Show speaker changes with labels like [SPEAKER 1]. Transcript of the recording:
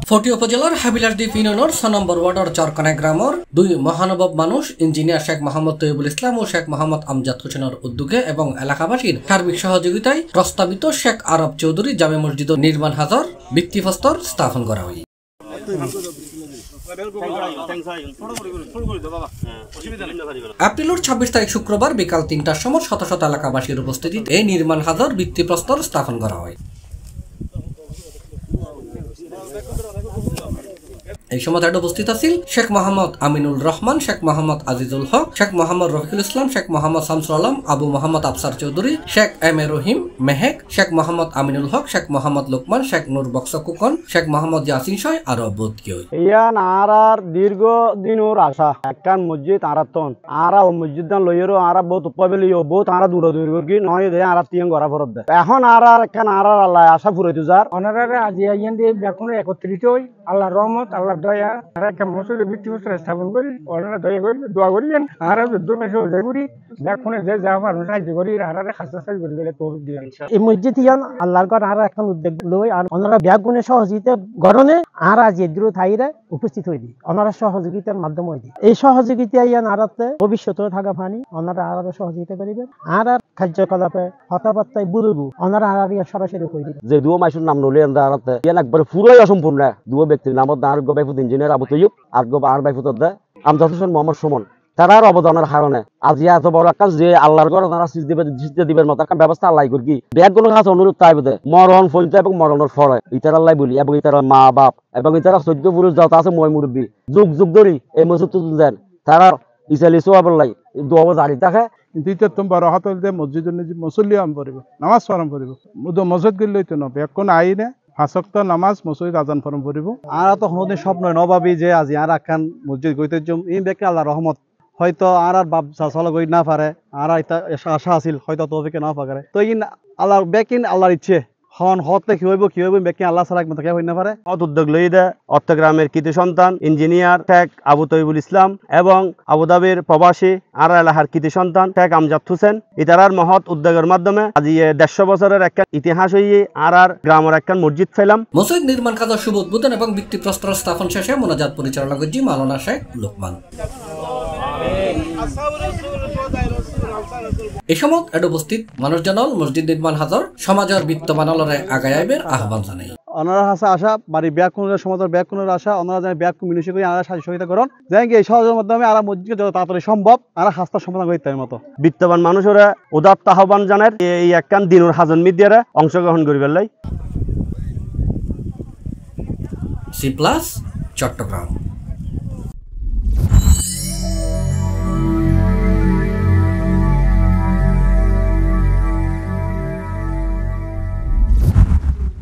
[SPEAKER 1] ফটি উপজেলার হাবিলারদ্বীপ ইউনিয়নের ৬ নম্বর ওয়ার্ডের চরকানা গ্রামের দুই মহানুভব মানুষ ইঞ্জিনিয়ার শেখ মোহাম্মদ তৈয়বুল ইসলাম ও শেখ মোহাম্মদ আমজাদ হোসেনের উদ্যোগে এবং এলাকাবাসীর সার্বিক সহযোগিতায় প্রস্তাবিত শেখ আরব চৌধুরী জামে মসজিদ নির্মাণ হাজার ভিত্তিপ্রস্তর স্থাপন করা হয়। এপ্রিলের ২৬ তারিখ শুক্রবার বিকাল ৩টার সময় শত শত এলাকাবাসীর উপস্থিতিতে এই নির্মাণ হাজার ভিত্তিপ্রস্তর স্থাপন করা হয়। এই সময় উপস্থিত আছেন শেখ মোহাম্মদ আমিনুল রহমান, শেখ মোহাম্মদ আজিজুল হক, Sheikh Mohammad Rafiqul Islam, Sheikh Mohammad Shamsul Alam, Abu Mohammad Afsar Chowdhury, Sheikh M A Rahim Mehak, Sheikh Mohammad Aminul Haque, Sheikh Mohammad Lokman, Sheikh Noor box কুকন, Sheikh Mohammad Yasin শয় আরো বহুত কেউ।
[SPEAKER 2] ইয়ান আরার দীর্ঘ দিনের আশা একটা মসজিদ আরাতন আরা ও মসজিদান লইয়েরও আরা বহুত উপবেলিও বহুত আরা দূর দূর কি নয় দে আরা তিন গড়া ফরত দে এখন আরার একখান আরার আল্লাহ আশা ফুরাইতো যার
[SPEAKER 3] অনারারে আজি আইয়ান দিয়ে বেকুন একত্রিত হই আল্লাহর রহমত আল্লাহর দয়া আর একটা মসজিদের ভিত্তিপ্রস্তর স্থাপন করি ওনারা দয়া করি দোয়া করিলেন আর দুমে সহযোগ করি বেকুনে যে যা মানুষ সাহায্য করি আরারে খাস্তা সাহায্য করে দিলে তৌফিক দিলেন।
[SPEAKER 4] এই মসজিদ ইয়ান আল্লাহর ঘর আর একটা উদ্যোগ লই আর ওনারা বেকুনে সহযোগিতা গড়নে আর আজ এদ্রু থাইরে উপস্থিত হই দি ওনারা সহযোগিতার মাধ্যমে হই দি এই সহযোগিতা ইয়ান আরাতে ভবিষ্যতে থাকা ফানি ওনারা আরো সহযোগিতা করিবেন আর কার্যকলাপে হতাবার্তায় বুঝবো ওনারা আর সরাসরি কই দিবেন
[SPEAKER 2] যে দুও মাইসুর নাম নলে আরাতে ইয়ান একবার পুরোই অসম্পূর্ণ দুও ব্যক্তির নাম আর গো বাইফুত ইঞ্জিনিয়ার আবু তৈয়ব আর গো আর বাইফুত দে আমজাদ হোসেন মোহাম্মদ সুমন তারার অবদানের কারণে আজ এত বড় একটা যে আল্লাহর ঘর তারা সিজদে দিবের মতো একটা ব্যবস্থা আল্লাহ করি ব্যাগগুলো কাছে অনুরোধ তাই বোধে মরণ ফলতে এবং মরণের ফলে ইতার আল্লাহ বলি এবং ইতার মা বাপ এবং ইতারা ১৪ পুরুষ যত আছে মই মুরব্বী যুগ যুগ ধরি এই মসজিদ দেন তারা ইসালি সোয়াবল্লাই দোয়া জারি থাকে
[SPEAKER 5] কিন্তু ইতা তোমার হাতল দিয়ে মসজিদের নিজে মুসল্লি আম পড়িব নামাজ পড়াম পড়িব মসজিদ গেলেই তো নবে এখন আইনে ফাঁসক্ত নামাজ মসজিদ আজান ফরম পড়িব
[SPEAKER 2] আর তো কোনোদিন স্বপ্ন নবাবি যে আজি আর একখান মসজিদ গইতে জম এই ব্যক্তি আল্লাহ রহমত হয়তো আর বাপ চলা গই না পারে আর আশা আছিল হয়তো তৌফিকে না পারে তো ইন আল্লাহর বেকিন আল্লাহর ইচ্ছে হন হতে কি হইব বেকিন আল্লাহ ছাড়া একমাত্র কে হই না পারে উদ্যোগ লই দে অত্তগ্রামের কৃতি সন্তান ইঞ্জিনিয়ার শেখ আবু তৈয়বুল ইসলাম এবং আবুধাবির প্রবাসী আর এলাকার কৃতি সন্তান শেখ আমজাদ হোসেন ইতারার মহৎ উদ্যোগের মাধ্যমে আজ ১৫০ বছরের একটা ইতিহাস হইয়ে আর গ্রামের একটা মসজিদ ফেলাম।
[SPEAKER 1] মসজিদ নির্মাণ কাজের শুভ উদ্বোধন এবং ভিত্তিপ্রস্তর স্থাপন শেষে মোনাজাত পরিচালনা করছি মাওলানা শেখ লোকমান। এই সময় উপস্থিত মানুষজনল মসজিদ নির্মাণ হাজার সমাজের বিত্তমান আগায় আইবের আহ্বান জানাই।
[SPEAKER 2] ওনারা হাসা আশা বাড়ি ব্যাগ কোন সমাজের ব্যাগ কোন আশা ওনারা যেন ব্যাগ মিলিশে করে আমরা সহযোগিতা করুন যেন এই সহযোগের মাধ্যমে আর মসজিদকে যত তাড়াতাড়ি সম্ভব আর হাস্তা সমাধান করতে মতো বিত্তবান মানুষেরা উদাত্ত আহ্বান জানায় এই একখান দিনের হাজন মিডিয়ারে অংশগ্রহণ করিবার লাই।
[SPEAKER 1] C+ চট্টগ্রাম।